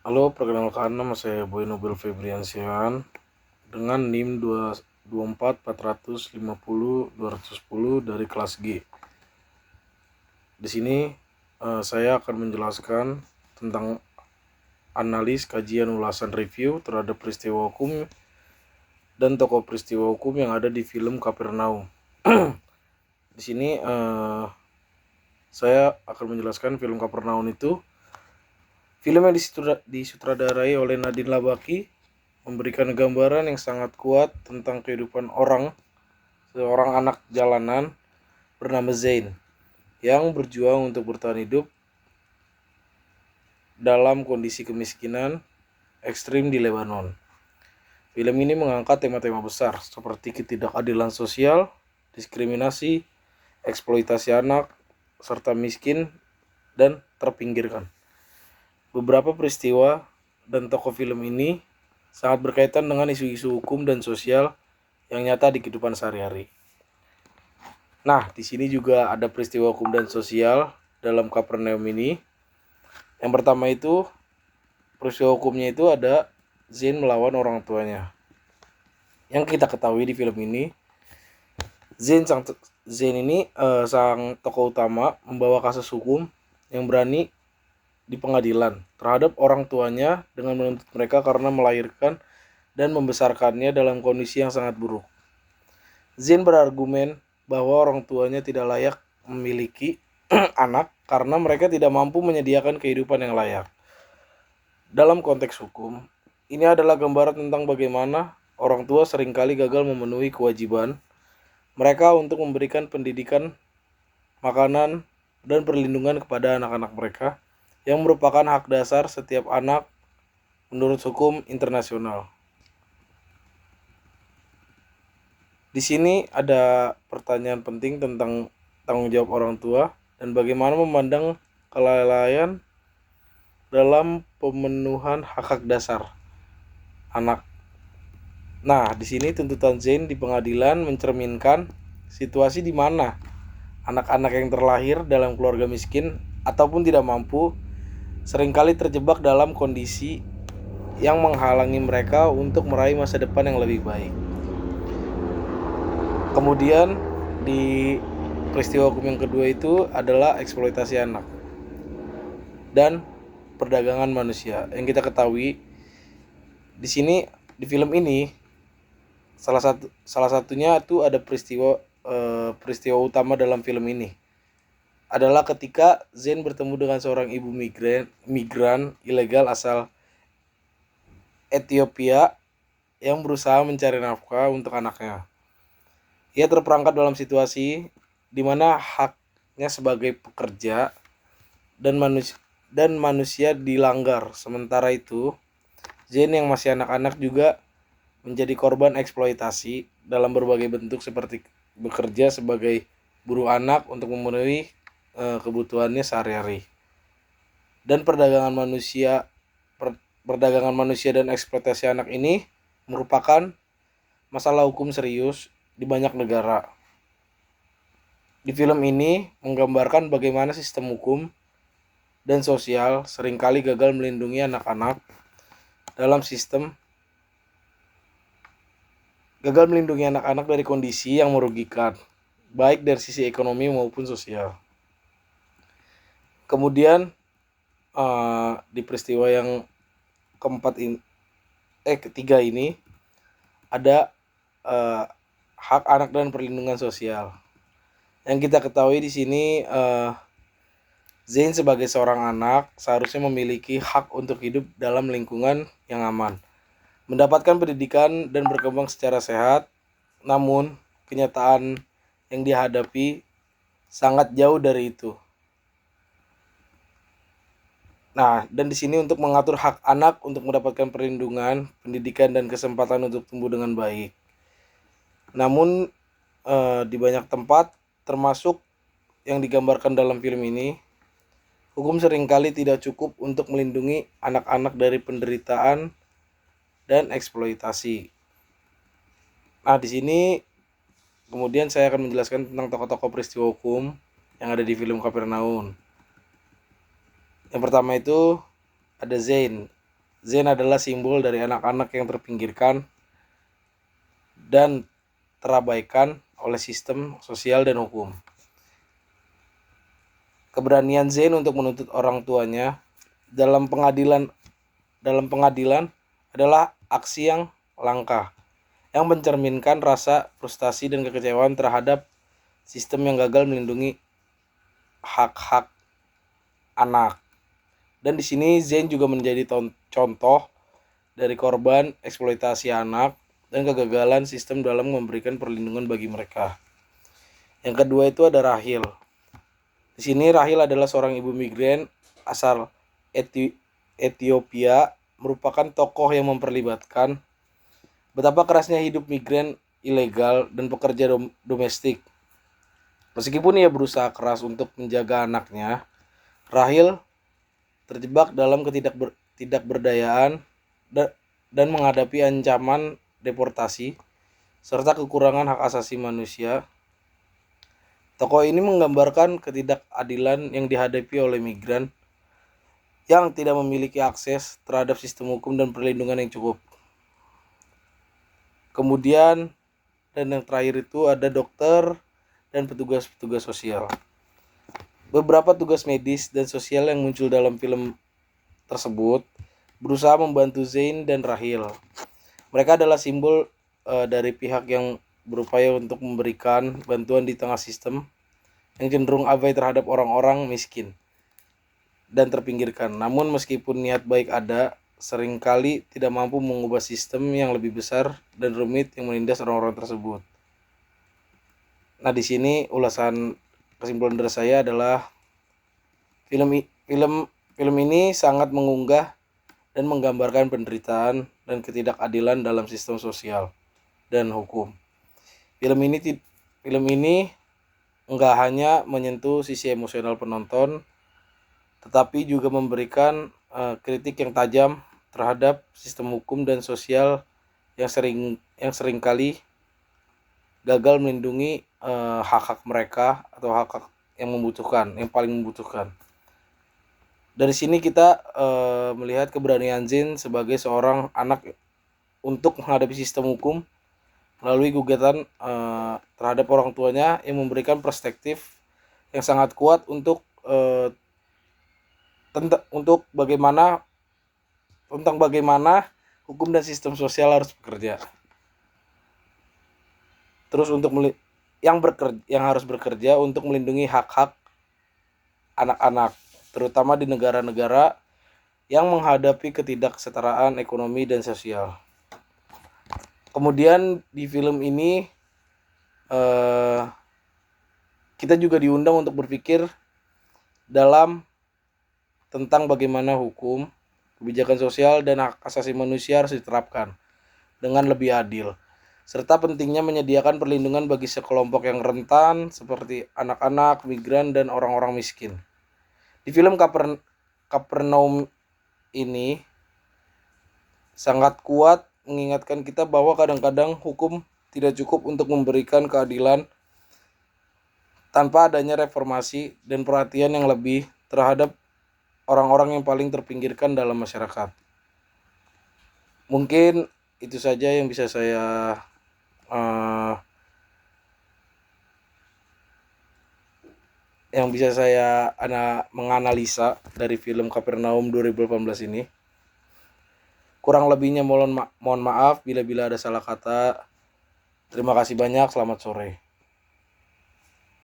Halo, perkenalkan nama saya Boy Nobel Febriansyah dengan NIM 224450210 dari kelas G. Di sini saya akan menjelaskan tentang analis, kajian, ulasan, review terhadap peristiwa hukum dan tokoh peristiwa hukum yang ada di film Kapernaum. Di sini saya akan menjelaskan film Kapernaum itu film yang disutradarai oleh Nadine Labaki, memberikan gambaran yang sangat kuat tentang kehidupan seorang anak jalanan bernama Zain yang berjuang untuk bertahan hidup dalam kondisi kemiskinan ekstrim di Lebanon. Film ini mengangkat tema-tema besar seperti ketidakadilan sosial, diskriminasi, eksploitasi anak, serta miskin dan terpinggirkan. Beberapa peristiwa dan tokoh film ini sangat berkaitan dengan isu-isu hukum dan sosial yang nyata di kehidupan sehari-hari. Nah, di sini juga ada peristiwa hukum dan sosial dalam Kapernaum ini. Yang pertama itu, peristiwa hukumnya itu ada Zain melawan orang tuanya. Yang kita ketahui di film ini, Zain ini sang tokoh utama membawa kasus hukum yang berani di pengadilan terhadap orang tuanya dengan menuntut mereka karena melahirkan dan membesarkannya dalam kondisi yang sangat buruk. Zain berargumen bahwa orang tuanya tidak layak memiliki anak karena mereka tidak mampu menyediakan kehidupan yang layak. Dalam konteks hukum, ini adalah gambaran tentang bagaimana orang tua seringkali gagal memenuhi kewajiban mereka untuk memberikan pendidikan, makanan, dan perlindungan kepada anak-anak mereka yang merupakan hak dasar setiap anak menurut hukum internasional. Di sini ada pertanyaan penting tentang tanggung jawab orang tua dan bagaimana memandang kelalaian dalam pemenuhan hak-hak dasar anak. Nah, di sini tuntutan Zain di pengadilan mencerminkan situasi di mana anak-anak yang terlahir dalam keluarga miskin ataupun tidak mampu seringkali terjebak dalam kondisi yang menghalangi mereka untuk meraih masa depan yang lebih baik. Kemudian di peristiwa hukum yang kedua itu adalah eksploitasi anak dan perdagangan manusia. Yang kita ketahui di sini di film ini salah satunya itu ada peristiwa utama dalam film ini adalah ketika Zain bertemu dengan seorang ibu migran ilegal asal Ethiopia yang berusaha mencari nafkah untuk anaknya. Ia terperangkap dalam situasi di mana haknya sebagai pekerja dan manusia dilanggar. Sementara itu, Zain yang masih anak-anak juga menjadi korban eksploitasi dalam berbagai bentuk seperti bekerja sebagai buruh anak untuk memenuhi kebutuhannya sehari-hari. Dan perdagangan manusia dan eksploitasi anak ini merupakan masalah hukum serius di banyak negara. Di film ini menggambarkan bagaimana sistem hukum dan sosial seringkali gagal melindungi anak-anak dari kondisi yang merugikan, baik dari sisi ekonomi maupun sosial. Kemudian di peristiwa yang ketiga ini ada hak anak dan perlindungan sosial. Yang kita ketahui di sini Zain sebagai seorang anak seharusnya memiliki hak untuk hidup dalam lingkungan yang aman, mendapatkan pendidikan dan berkembang secara sehat. Namun kenyataan yang dihadapi sangat jauh dari itu. Nah, dan di sini untuk mengatur hak anak untuk mendapatkan perlindungan, pendidikan dan kesempatan untuk tumbuh dengan baik. Namun di banyak tempat termasuk yang digambarkan dalam film ini, hukum seringkali tidak cukup untuk melindungi anak-anak dari penderitaan dan eksploitasi. Nah, di sini kemudian saya akan menjelaskan tentang tokoh-tokoh peristiwa hukum yang ada di film Kapernaum. Yang pertama itu ada Zain. Zain adalah simbol dari anak-anak yang terpinggirkan dan terabaikan oleh sistem sosial dan hukum. Keberanian Zain untuk menuntut orang tuanya dalam pengadilan adalah aksi yang langka yang mencerminkan rasa frustasi dan kekecewaan terhadap sistem yang gagal melindungi hak-hak anak. Dan di sini Zain juga menjadi contoh dari korban eksploitasi anak dan kegagalan sistem dalam memberikan perlindungan bagi mereka. Yang kedua itu ada Rahil. Di sini Rahil adalah seorang ibu migran asal Ethiopia, merupakan tokoh yang memperlibatkan betapa kerasnya hidup migran ilegal dan pekerja domestik. Meskipun ia berusaha keras untuk menjaga anaknya, Rahil terjebak dalam ketidakberdayaan dan menghadapi ancaman deportasi serta kekurangan hak asasi manusia. Tokoh ini menggambarkan ketidakadilan yang dihadapi oleh migran yang tidak memiliki akses terhadap sistem hukum dan perlindungan yang cukup. Kemudian, dan yang terakhir itu ada dokter dan petugas-petugas sosial. Beberapa tugas medis dan sosial yang muncul dalam film tersebut berusaha membantu Zain dan Rahil. Mereka adalah simbol dari pihak yang berupaya untuk memberikan bantuan di tengah sistem yang cenderung abai terhadap orang-orang miskin dan terpinggirkan. Namun meskipun niat baik ada, seringkali tidak mampu mengubah sistem yang lebih besar dan rumit yang menindas orang-orang tersebut. Nah, di sini ulasan kesimpulan dari saya adalah film ini sangat mengunggah dan menggambarkan penderitaan dan ketidakadilan dalam sistem sosial dan hukum. Film ini enggak hanya menyentuh sisi emosional penonton, tetapi juga memberikan kritik yang tajam terhadap sistem hukum dan sosial yang seringkali gagal melindungi hak-hak mereka atau hak-hak yang paling membutuhkan. Dari sini kita melihat keberanian Zain sebagai seorang anak untuk menghadapi sistem hukum melalui gugatan terhadap orang tuanya yang memberikan perspektif yang sangat kuat untuk bagaimana hukum dan sistem sosial harus bekerja. Terus yang harus bekerja untuk melindungi hak-hak anak-anak, terutama di negara-negara yang menghadapi ketidaksetaraan ekonomi dan sosial. Kemudian di film ini kita juga diundang untuk berpikir tentang bagaimana hukum, kebijakan sosial, dan hak asasi manusia harus diterapkan dengan lebih adil, serta pentingnya menyediakan perlindungan bagi sekelompok yang rentan seperti anak-anak, migran, dan orang-orang miskin. Di film Kapernaum ini sangat kuat mengingatkan kita bahwa kadang-kadang hukum tidak cukup untuk memberikan keadilan tanpa adanya reformasi dan perhatian yang lebih terhadap orang-orang yang paling terpinggirkan dalam masyarakat. Mungkin itu saja yang bisa saya menganalisa dari film Kapernaum 2018 ini. Kurang lebihnya mohon maaf bila ada salah kata. Terima kasih banyak, selamat sore.